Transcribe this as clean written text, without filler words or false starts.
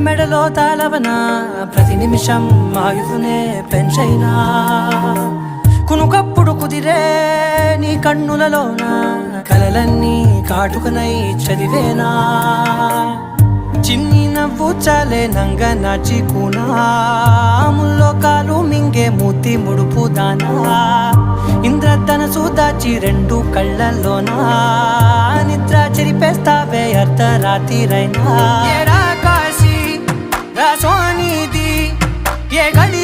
మెడలో తాళవన ప్రతి నిమిషం ఆయుధునే పెంచైనా కునుకప్పుడు కుదిరే నీ కన్నులలోన కలలన్నీ కాటుకనై చదివేనా చిన్ని నవ్వు చాలే నంగ నాచి ముల్లోకాలు మింగే మూతి ముడుపు దానా ఇంద్రధనసు దాచి రెండు కళ్ళల్లోనా నిద్ర చెరిపేస్తావే అర్ధరాత్రిరైనా కాశీ రాసోనిది ఏ గడి